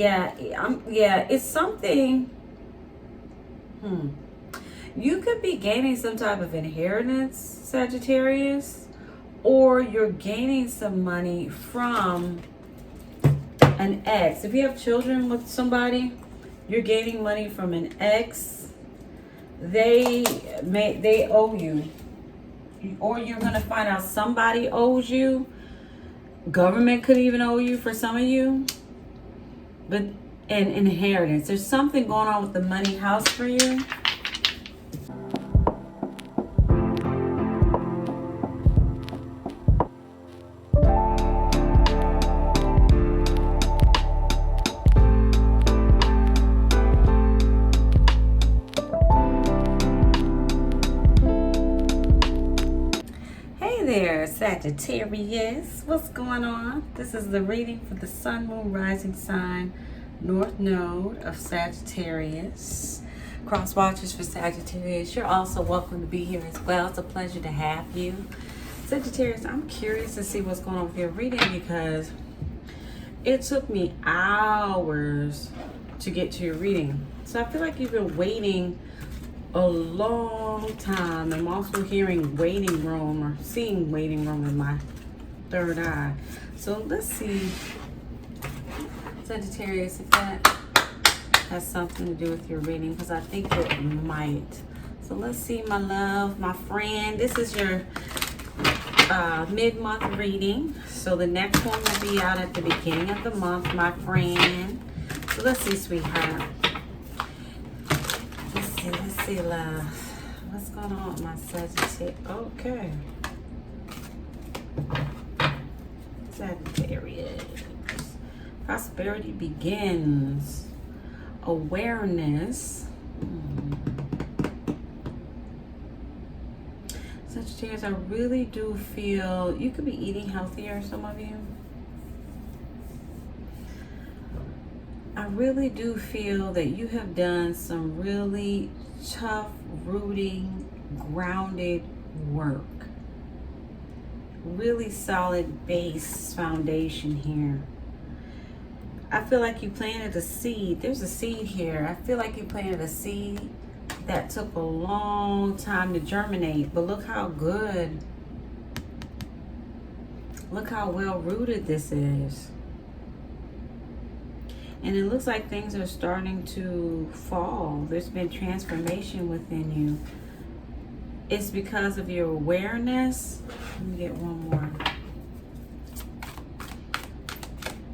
Yeah, it's something. You could be gaining some type of inheritance, Sagittarius, or you're gaining some money from an ex. If you have children with somebody, you're gaining money from an ex. They owe you, or you're gonna find out somebody owes you. Government could even owe you for some of you, but an inheritance. There's something going on with the money house for you. Sagittarius, what's going on? This is the reading for the Sun, Moon, Rising sign, North Node of Sagittarius. Cross watchers for Sagittarius, you're also welcome to be here as well. It's a pleasure to have you. Sagittarius, I'm curious to see what's going on with your reading because it took me hours to get to your reading. So I feel like you've been waiting a long time. I'm also hearing waiting room or seeing waiting room in my third eye. So let's see, Sagittarius, if that has something to do with your reading, because I think it might. So let's see, my love, my friend. This is your mid-month reading. So the next one will be out at the beginning of the month, my friend. So let's see, sweetheart. Let's see, love. What's going on with my Sagittarius? Okay. Sagittarius. Prosperity begins. Awareness. Sagittarius, I really do feel you could be eating healthier, some of you. I really do feel that you have done some really tough, rooting, grounded work. Really solid base foundation here. I feel like you planted a seed. There's a seed here. I feel like you planted a seed that took a long time to germinate, but look how good, look how well rooted this is. And it looks like things are starting to fall. There's been transformation within you. It's because of your awareness. Let me get one more.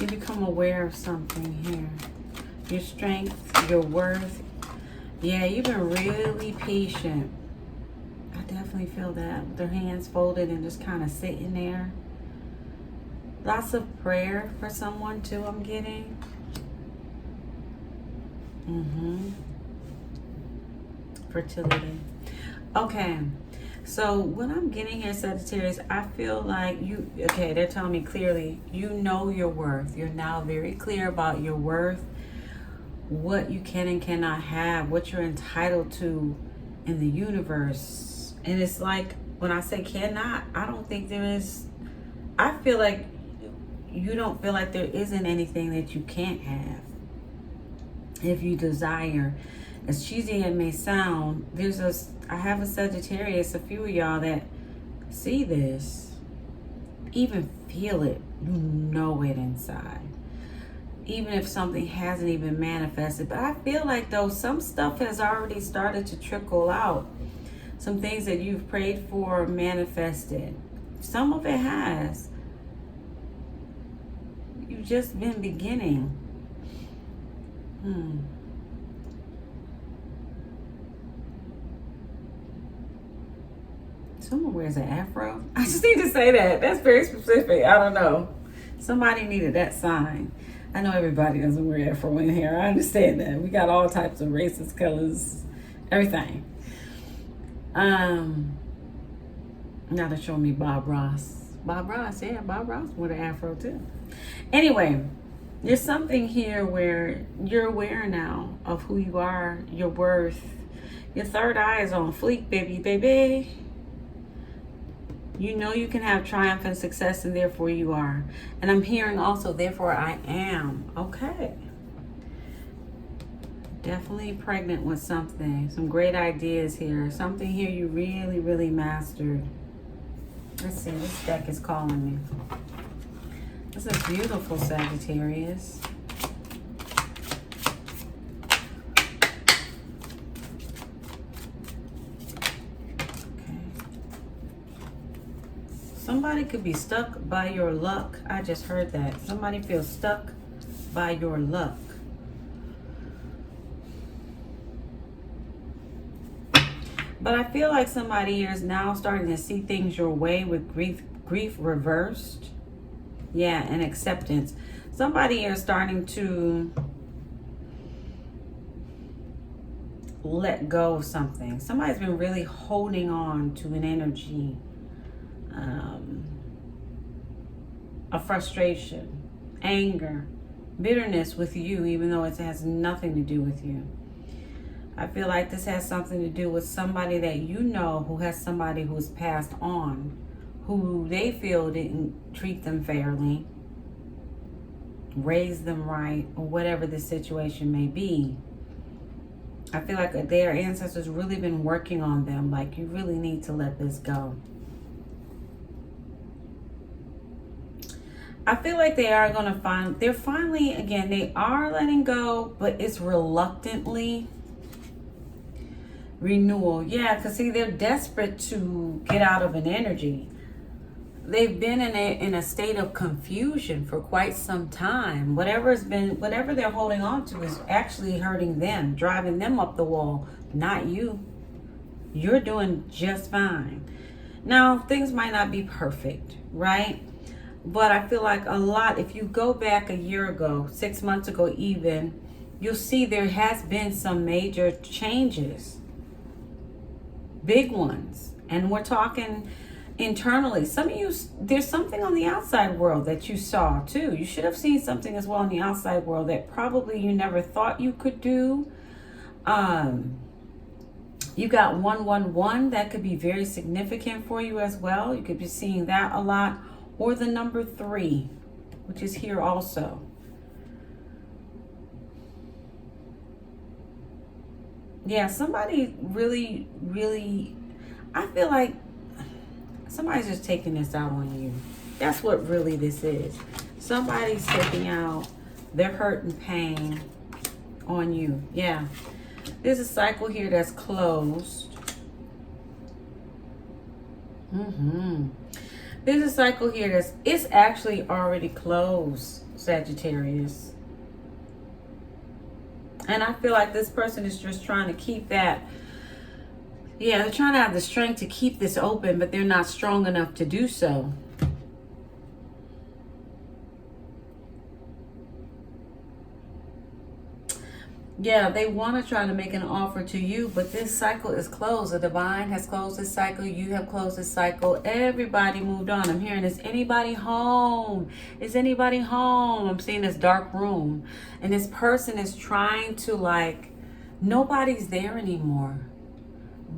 You become aware of something here. Your strength, your worth. Yeah, you've been really patient. I definitely feel that. With their hands folded and just kind of sitting there. Lots of prayer for someone too, I'm getting. Fertility. Okay, so what I'm getting here, Sagittarius, I feel like you, okay, they're telling me clearly, you know your worth. You're now very clear about your worth, what you can and cannot have, what you're entitled to in the universe. And it's like, when I say cannot, I don't think there is, I feel like you don't feel like there isn't anything that you can't have. If you desire. As cheesy as it may sound, I have a Sagittarius, a few of y'all that see this, even feel it, you know it inside. Even if something hasn't even manifested. But I feel like though some stuff has already started to trickle out. Some things that you've prayed for manifested. Some of it has. You've just been beginning. Someone wears an afro. I just need to say that. That's very specific. I don't know. Somebody needed that sign. I know everybody doesn't wear afro in here. I understand that. We got all types of races, colors, everything. Now they're showing me Bob Ross. Bob Ross wore the afro too. Anyway. There's something here where you're aware now of who you are, your worth. Your third eye is on fleek, baby. You know you can have triumph and success, and therefore you are. And I'm hearing also, therefore I am. Okay. Definitely pregnant with something. Some great ideas here. Something here you really, really mastered. Let's see, this deck is calling me. This is beautiful, Sagittarius. Okay. Somebody could be stuck by your luck. I just heard that. Somebody feels stuck by your luck. But I feel like somebody here is now starting to see things your way with grief reversed. Yeah, and acceptance. Somebody here is starting to let go of something. Somebody's been really holding on to an energy, a frustration, anger, bitterness with you, even though it has nothing to do with you. I feel like this has something to do with somebody that you know who has somebody who's passed on, who they feel didn't treat them fairly, raise them right, or whatever the situation may be. I feel like their ancestors really been working on them. Like, you really need to let this go. I feel like they are going to they're finally, again, they are letting go, but it's reluctantly. Renewal. Yeah, because see, they're desperate to get out of an energy. They've been in a state of confusion for quite some time. Whatever they're holding on to is actually hurting them, driving them up the wall, not you. You're doing just fine. Now, things might not be perfect, right? But I feel like a lot, if you go back a year ago, 6 months ago even, you'll see there has been some major changes. Big ones. And we're talking internally. Some of you, there's something on the outside world that you saw too. You should have seen something as well in the outside world that probably you never thought you could do. You got 111. That could be very significant for you as well. You could be seeing that a lot. Or the number 3, which is here also. Yeah, somebody really, really, I feel like somebody's just taking this out on you. That's what really this is. Somebody's taking out their hurt and pain on you. Yeah. There's a cycle here that's closed. There's a cycle here it's actually already closed, Sagittarius. And I feel like this person is just trying to keep that. Yeah, they're trying to have the strength to keep this open, but they're not strong enough to do so. Yeah, they want to try to make an offer to you, but this cycle is closed. The divine has closed this cycle. You have closed this cycle. Everybody moved on. I'm hearing, is anybody home? Is anybody home? I'm seeing this dark room. And this person is trying to, like, nobody's there anymore.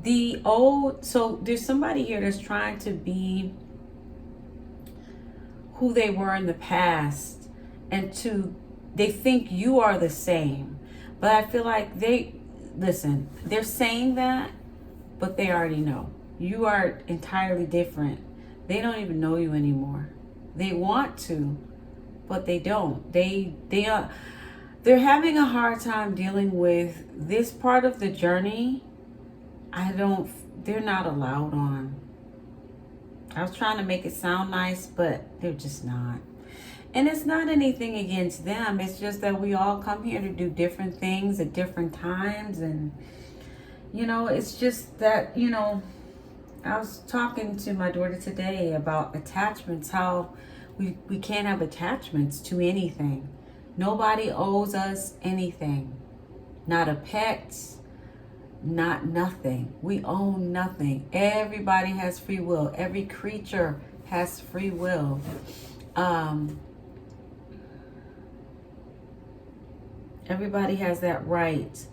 So there's somebody here that's trying to be who they were in the past. And they think you are the same. But I feel like they're saying that, but they already know. You are entirely different. They don't even know you anymore. They want to, but they don't. They're having a hard time dealing with this part of the journey. They're not allowed on. I was trying to make it sound nice, but they're just not. And it's not anything against them. It's just that we all come here to do different things at different times. And, it's just that, I was talking to my daughter today about attachments, how we can't have attachments to anything. Nobody owes us anything. Not a pet, not nothing. We own nothing. Everybody has free will. Every creature has free will. Everybody has that right.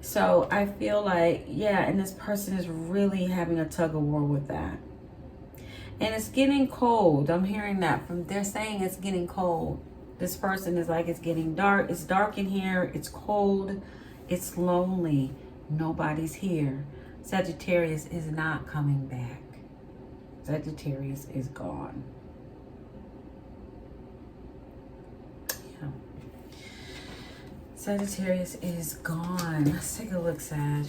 So I feel like, yeah, and this person is really having a tug of war with that. And it's getting cold. I'm hearing that they're saying it's getting cold. This person is like, it's getting dark. It's dark in here. It's cold. It's lonely. Nobody's here. Sagittarius is not coming back. Sagittarius is gone. Yeah. Sagittarius is gone. Let's take a look, Sag.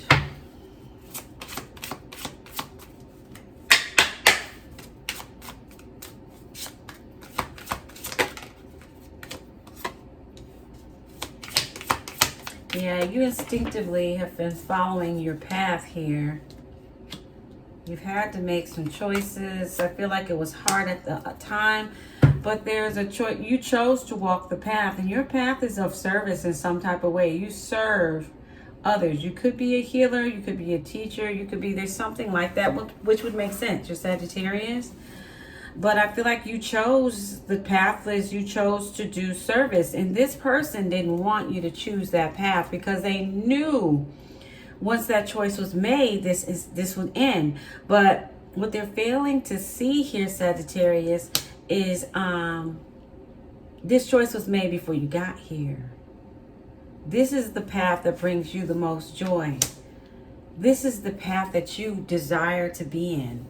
Yeah, you instinctively have been following your path here. You've had to make some choices. I feel like it was hard at the time, but there's a choice. You chose to walk the path, and your path is of service in some type of way. You serve others. You could be a healer. You could be a teacher. You could be, there's something like that, which would make sense. You're Sagittarius. But I feel like you chose the path as you chose to do service. And this person didn't want you to choose that path because they knew once that choice was made, this would end. But what they're failing to see here, Sagittarius, is this choice was made before you got here. This is the path that brings you the most joy. This is the path that you desire to be in.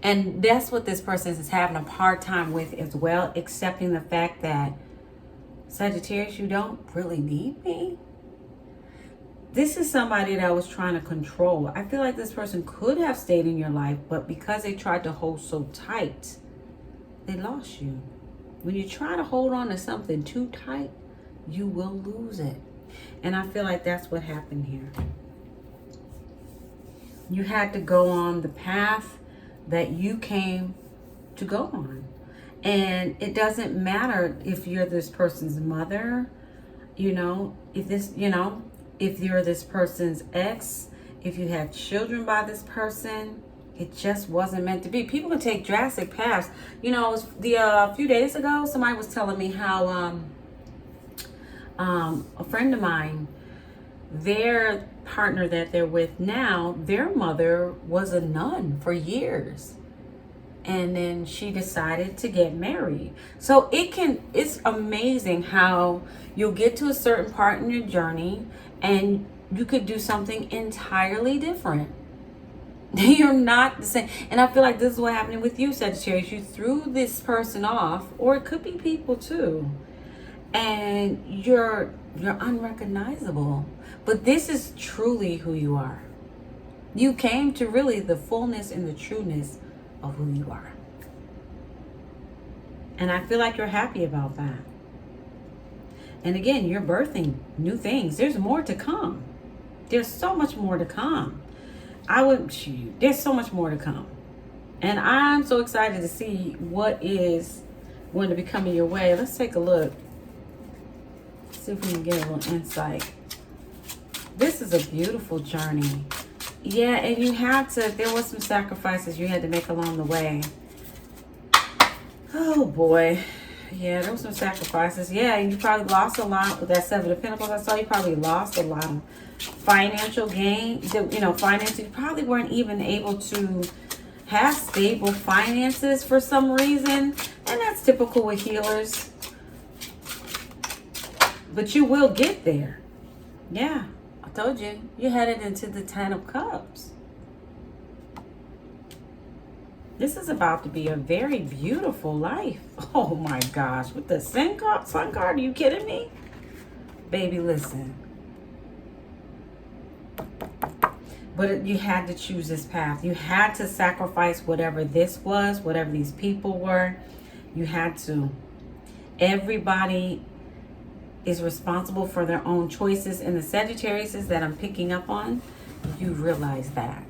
And that's what this person is having a hard time with as well, accepting the fact that, Sagittarius, you don't really need me. This is somebody that was trying to control. I feel like this person could have stayed in your life, but because they tried to hold so tight, they lost you. When you try to hold on to something too tight, you will lose it. And I feel like that's what happened here. You had to go on the path that you came to go on. And it doesn't matter if you're this person's mother, you know, if you're this person's ex, if you had children by this person, it just wasn't meant to be. People can take drastic paths. You know, a few days ago, somebody was telling me how a friend of mine, their partner that they're with now, their mother was a nun for years, and then she decided to get married. So it's amazing how you'll get to a certain part in your journey and you could do something entirely different. You're not the same. And I feel like this is what happened with you, Sagittarius. You threw this person off, or it could be people too, and you're unrecognizable. But this is truly who you are. You came to really the fullness and the trueness of who you are. And I feel like you're happy about that. And again, you're birthing new things. There's more to come. There's so much more to come. There's so much more to come. And I'm so excited to see what is going to be coming your way. Let's take a look. See if we can get a little insight. This is a beautiful journey. Yeah, and there was some sacrifices you had to make along the way. Oh boy. Yeah, there were some sacrifices. Yeah, you probably lost a lot with that Seven of Pentacles. I saw you probably lost a lot of financial gain. Finances. You probably weren't even able to have stable finances for some reason. And that's typical with healers. But you will get there. Yeah, I told you. You're headed into the Ten of Cups. This is about to be a very beautiful life. Oh my gosh. With the sun card, are you kidding me? Baby, listen. But you had to choose this path. You had to sacrifice whatever this was, whatever these people were. You had to. Everybody is responsible for their own choices. And the Sagittariuses that I'm picking up on, you realize that.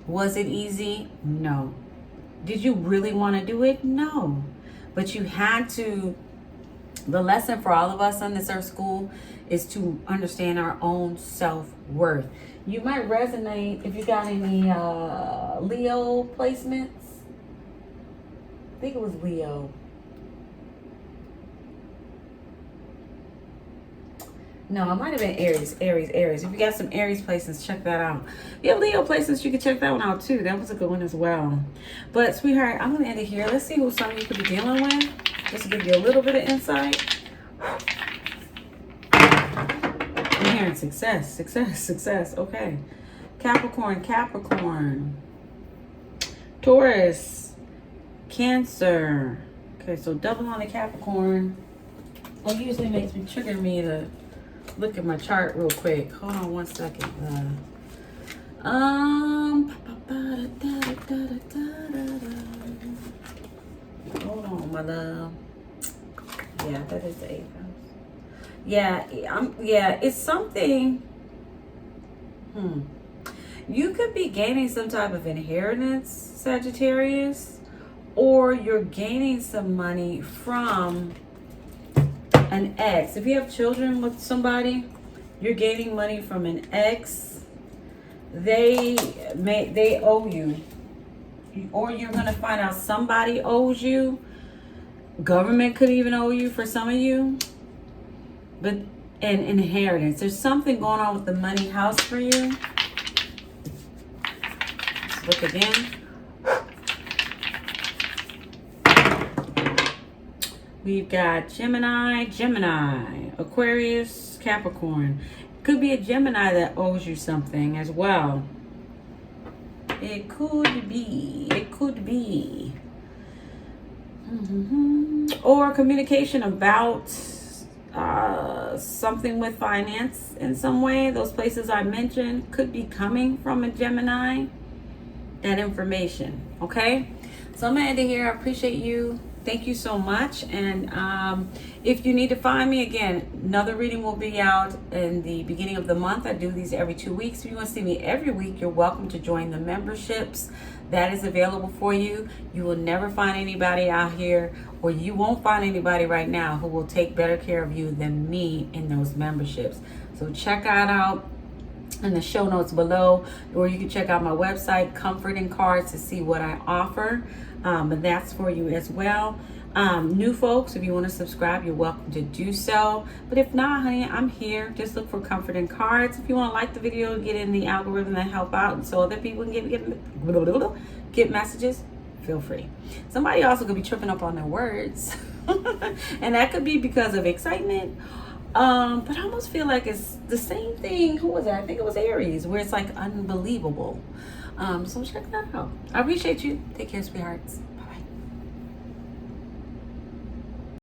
Was it easy? No. Did you really want to do it? No. But you had to. The lesson for all of us on this Earth School is to understand our own self-worth. You might resonate if you got any Leo placements. I think it was Leo. No, it might have been Aries. If you got some Aries placements, check that out. If you have Leo placements, you can check that one out too. That was a good one as well. But sweetheart, I'm going to end it here. Let's see who some of you could be dealing with. just to give you a little bit of insight. I'm hearing success, success, success. Okay. Capricorn, Capricorn. Taurus, Cancer. Okay, so double on the Capricorn. Well, usually makes me trigger me to look at my chart real quick. Hold on one second. Hold on, my love. Yeah, that is the 8th house. Yeah, it's something. You could be gaining some type of inheritance, Sagittarius, or you're gaining some money from an ex. If you have children with somebody, you're gaining money from an ex. They owe you, or you're gonna find out somebody owes you. Government could even owe you for some of you, but an inheritance. There's something going on with the money house for you. Let's look again. We've got Gemini, Aquarius, Capricorn. Could be a Gemini that owes you something as well. It could be. Or communication about something with finance in some way. Those places I mentioned could be coming from a Gemini. That information, okay? So I'm gonna end it here. I appreciate you. Thank you so much. And if you need to find me, again, another reading will be out in the beginning of the month. I do these every 2 weeks. If you want to see me every week, you're welcome to join the memberships. That is available for you. You will never find anybody out here, or you won't find anybody right now who will take better care of you than me in those memberships. So check that out in the show notes below, or you can check out my website, comfortandCards, to see what I offer. But that's for you as well. New folks, if you want to subscribe, you're welcome to do so. But if not, honey, I'm here. Just look for Comfort and Cards. If you want to like the video, get in the algorithm and help out so other people can get messages, feel free. Somebody also could be tripping up on their words. And that could be because of excitement. But I almost feel like it's the same thing. Who was that? I think it was Aries, where it's like unbelievable. So check that out. I appreciate you. Take care, sweethearts.